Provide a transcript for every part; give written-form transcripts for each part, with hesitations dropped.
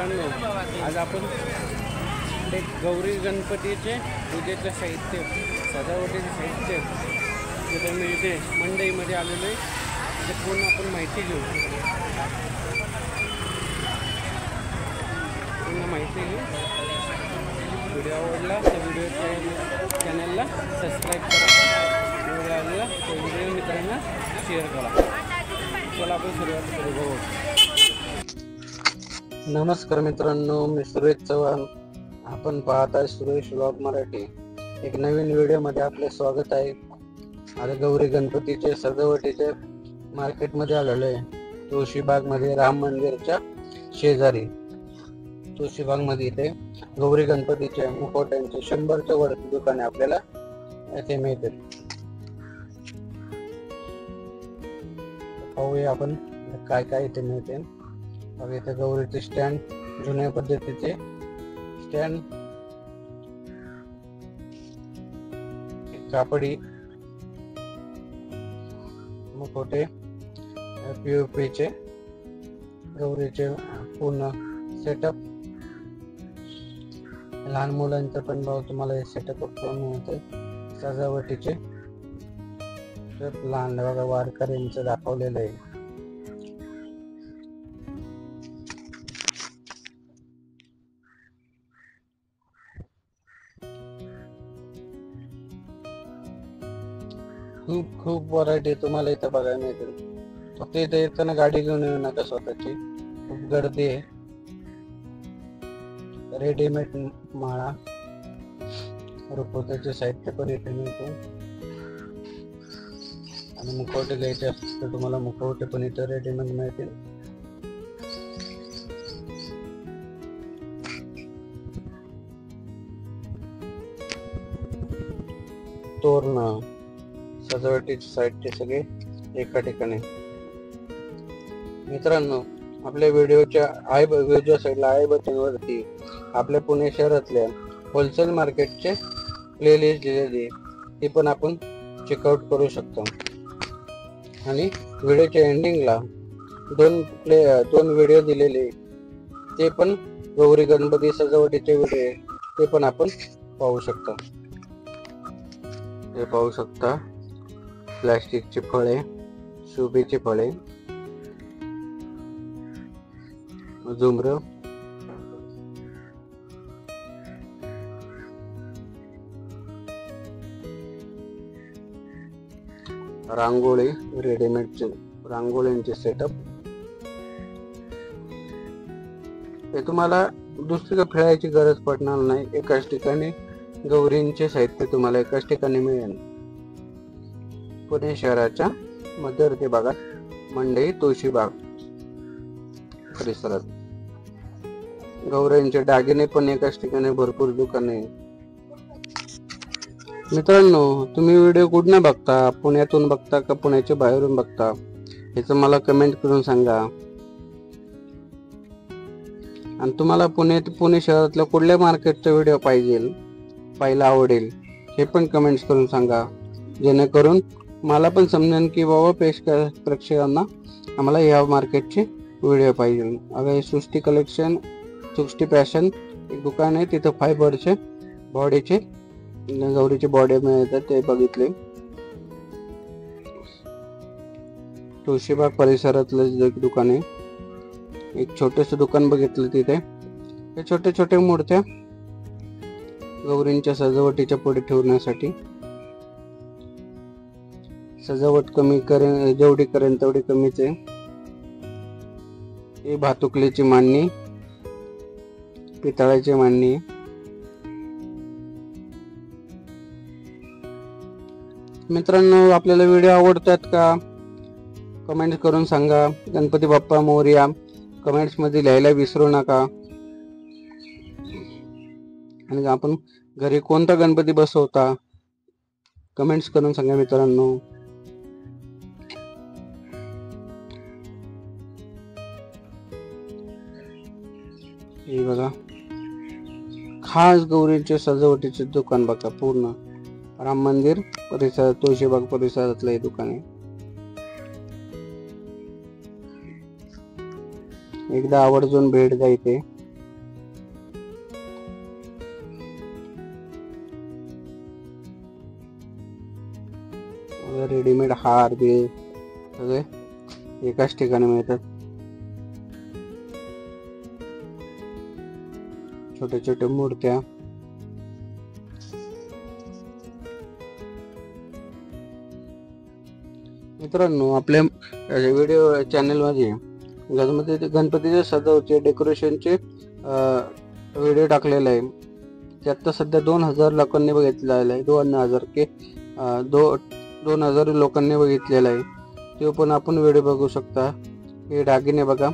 मित्रांनो, आज आपण ते गौरी गणपतीचे पूजेचे साहित्य, सजावटीचे साहित्य तिथे मिळते मंडईमध्ये आलेलो आहे. ते पूर्ण आपण माहिती घेऊ, पूर्ण माहिती घेऊ. व्हिडिओ आवडला तर व्हिडिओ चॅनलला सबस्क्राईब करा, व्हिडिओ आवडला तर व्हिडिओ मित्रांना शेअर करा. चला आपण सुरुवात करू. बघू. नमस्कार मित्रांनो, मी सुरेश चव्हाण. आपण पाहत आहे सुरेश व्लॉग मराठी. एक नवीन व्हिडिओमध्ये आपले स्वागत आहे. आता गौरी गणपतीचे सजावटीचे मार्केटमध्ये आलेलो आहे. तुळशीबागमध्ये राम मंदिरच्या शेजारी तुळशीबागमध्ये इथे गौरी गणपतीचे मुखवट्यांचे 100च्या वर दुकाने आपल्याला येथे मिळतील. पाहूया आपण काय काय इथे मिळते. बघा, इथे गौरीचे स्टँड, जुन्या पद्धतीचे स्टँड, कापडी मुखवटे, पीओपीचे गौरीचे पूर्ण सेटअप. लहान मुलांचं पण भाव तुम्हाला हे सेटअप करून मिळते. सजावटीचे लहान बघा वारकऱ्यांचं दाखवलेलं आहे. खूप व्हरायटी तुम्हाला इथं बघायला मिळतील. फक्त इथे येताना गाडी घेऊन येऊ नका स्वतःची, खूप गर्दी आहे. रेडीमेड माळा, रुखवताचे साहित्य पण इथे मिळते. आणि मुखवटे घ्यायचे असतील तर तुम्हाला मुखवटे पण इथे रेडीमेड मिळतील. तोरण, सजावटीचे साहित्य सगळे एका ठिकाणी. मित्रांनो, आपल्या व्हिडिओच्या साईडला आय बटनवरती आपल्या पुणे शहरातल्या होलसेल मार्केटचे प्लेलिस्ट दिलेली आहे, ती पण आपण चेकआउट करू शकतो. आणि व्हिडिओच्या एंडिंगला दोन व्हिडिओ दिलेले, ते पण गौरी गणपती सजावटीचे व्हिडिओ, ते पण आपण पाहू शकता. हे पाहू शकता, प्लास्टिकची फळे, शोभेची फळे, झुमर, रांगोळी, रेडीमेडचे रांगोळींचे सेटअप. हे तुम्हाला दुसरीकडे फिरायची गरज पडणार नाही. एकाच ठिकाणी गौरींचे साहित्य तुम्हाला एकाच ठिकाणी मिळेल. पुणे शहराच्या मध्यवर्ती भागात मंडई तुळशीबाग परिसरात गौऱ्यांचे दागिने पण एकाच ठिकाणी भरपूर दुकाने. मित्रांनो, तुम्ही व्हिडिओ कुठून बघता? पुण्यातून बघता का पुण्याच्या बाहेरून बघता? याचं मला कमेंट करून सांगा. आणि तुम्हाला पुणे शहरातल्या कुठल्या मार्केटचा व्हिडिओ पाहायला आवडेल हे पण कमेंट्स करून सांगा, जेणेकरून मला पण समजेल की बाबा प्रेक्षकांना आम्हाला या मार्केटचे व्हिडिओ पाहिजे. अगं, सृष्टी कलेक्शन, सृष्टी फॅशन एक दुकान आहे, तिथं फायबरचे बॉडीचे गौरीचे बॉडी मिळतात, ते बघितले. तुळशीबाग परिसरातलं एक दुकान आहे, एक छोटस दुकान बघितलं. तिथे हे छोटे छोटे मूर्त्या गौरींच्या सजावटीच्या पुढे ठेवण्यासाठी. सजावट जेवढी करेन तेवढी कमीच आहे. ही भातुकलीची मांडणी, पितळाची मांडणी. मित्रांनो, आपल्याला व्हिडिओ आवडतात का? कमेंट करून सांगा. गणपती बाप्पा मोरया कमेंट्स मध्ये लिहायला विसरू नका. आणि आपण घरी कोणता गणपती बसवता कमेंट्स करून सांगा मित्रांनो. हे बघा, खास गौरीचे सजावटीचे दुकान बघा. पूर्ण राम मंदिर परिसर, तुळशीबाग परिसरातलं हे दुकान आहे. एकदा आवर्जून भेट द्या इथे. रेडीमेड हार बी सगळे एकाच ठिकाणी मिळतात. छोट्या छोट्या मूर्त्या, मित्रांनो आपल्या व्हिडिओ चॅनल मध्ये गणपतीच्या सजावटीचे डेकोरेशनचे व्हिडिओ टाकलेला आहे. त्यात तर सध्या 2000 लोकांनी बघितलेला आहे. 2000 लोकांनी बघितलेला आहे. ते पण आपण व्हिडिओ बघू शकता. हे दागिने बघा,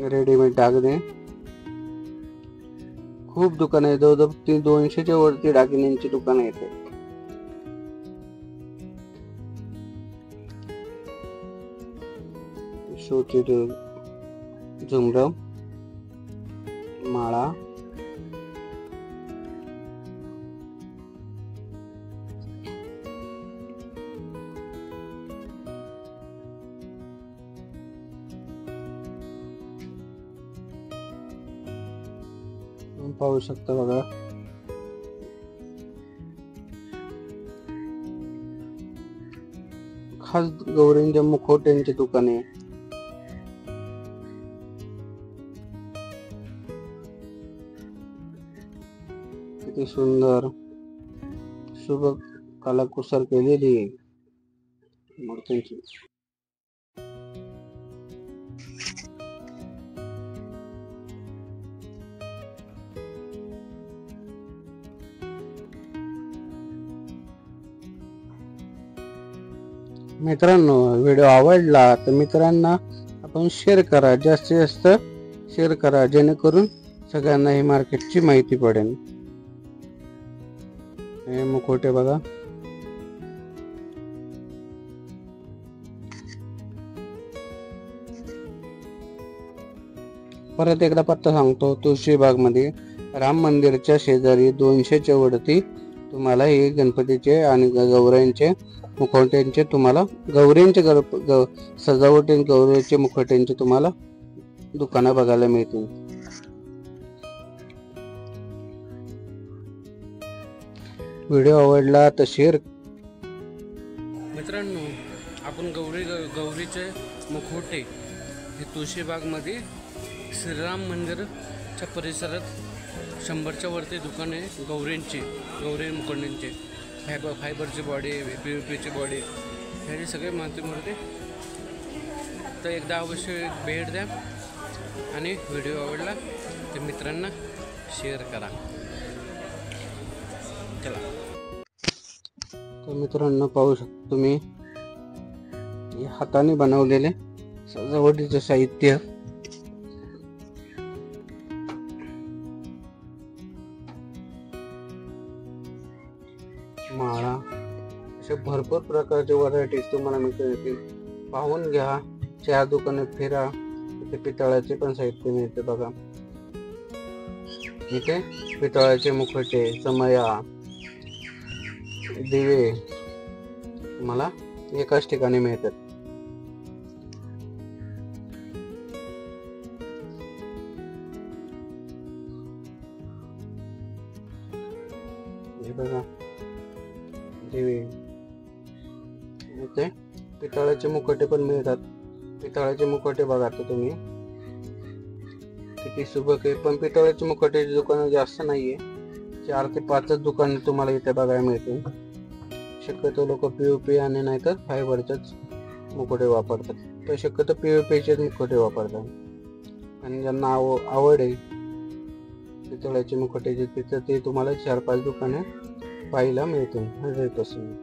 रेडीमेड दागिने खूप दुकान आहे. जवळजवळ 200च्या वरती दागिन्यांची दुकान आहेत. शोचे झुमर, माळा, पाहू शकता बघा. खास गौरींच्या मुखवट्यांची दुकाने, किती सुंदर शुभ कलाकुसर केलेली मूर्तींची. मित्रांनो व्हिडिओ आवडला तर मित्रांना आपण शेअर करा, जास्तीत जास्त शेअर करा, जेणेकरून सगळ्यांना ही मार्केटची माहिती पडेल. हे मुखवटे बघा, परत एकदा पत्ता सांगतो. तुळशीबाग मध्ये राम मंदिरच्या शेजारी 200च्या वरती तुम्हाला हे गणपतीचे आणि गौऱ्यांचे मुखवट्यांचे, तुम्हाला गौरींचे सजावटी गौरीचे मुखवट्यांचे तुम्हाला दुकानं बघायला मिळतील. व्हिडिओ आवडला तर शेअर. मित्रांनो आपण गौरीचे मुखवटे हे तुळशीबाग मध्ये श्रीराम मंदिरच्या परिसरात 100च्या वरती दुकान आहे. गौरी मुखवट्यांचे, फायबरची बॉडी, PVPची बॉडी, ह्याची सगळे माहिती. तर एकदा अवश्य भेट द्या आणि व्हिडिओ आवडला तर मित्रांना शेअर करा. चला, तर मित्रांनो पाहू शकता तुम्ही हे हाताने बनवलेले सजावटीचे साहित्य. माळा, असे भरपूर प्रकारचे व्हरायटीज तुम्हाला मिळतील. पाहून घ्या, 4 दुकाने फिरा. इथे पितळाचे पण साहित्य मिळते बघा. इथे पितळाचे मुखवटे, समया, दिवे तुम्हाला एकाच ठिकाणी मिळतात. हे बघा दिवे. इथे पितळाचे मुखवटे पण मिळतात. पितळाचे मुखवटे बघा तर तुम्ही किती सुबक आहे. पण पितळाचे मुखवट्याची दुकानं जास्त नाहीये. 4 ते 5 दुकाने तुम्हाला इथे बघायला मिळतील. शक्यतो लोक PVP आणि नाहीतर फायबरचेच मुखवटे वापरतात. तर शक्यतो PVPचेच मुखवटे वापरतात. आणि ज्यांना आवड आहे पितळाचे मुखवट्याचे, तिथं ते तुम्हाला 4-5 दुकाने पाहायला मिळतील. 100%.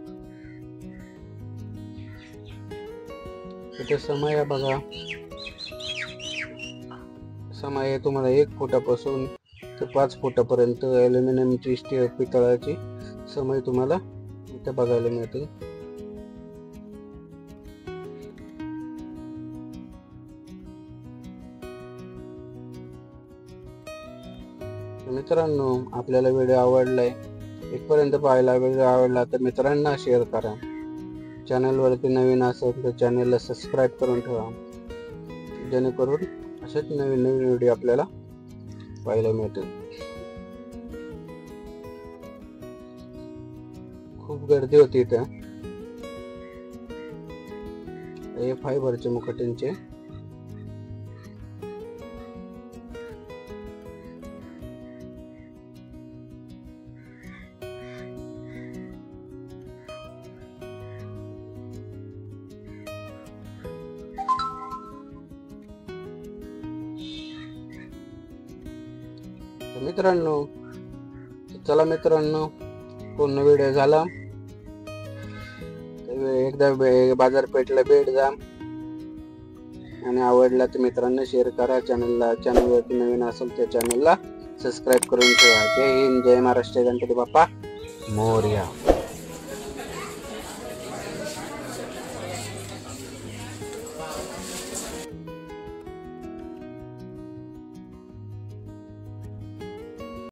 इथे समया बघा. समया तुम्हाला 1 फुटापासून ते 5 फुटापर्यंत ॲल्युमिनियमची, स्टील, पितळाची समय तुम्हाला इथे बघायला मिळते. मित्रांनो आपल्याला व्हिडिओ आवडलाय, इथपर्यंत पाहायला व्हिडिओ आवडला तर मित्रांना शेअर करा. चॅनलवरती नवीन असेल तर चॅनलला सबस्क्राईब करून ठेवा, जेणेकरून असेच नवीन नवीन व्हिडिओ आपल्याला पाहायला मिळतील. खूप गर्दी होती इथं. हे फायबरचे मुकुटांचे. मित्रांनो, चला मित्रांनो, पूर्ण व्हिडिओ झाला. एकदा बाजारपेठला भेट द्या आणि आवडला तर मित्रांनो शेअर करा. चॅनलवरती नवीन असेल त्या चॅनलला सबस्क्राईब करून ठेवा. जय हिंद, जय महाराष्ट्र, गणपती बाप्पा मोरया.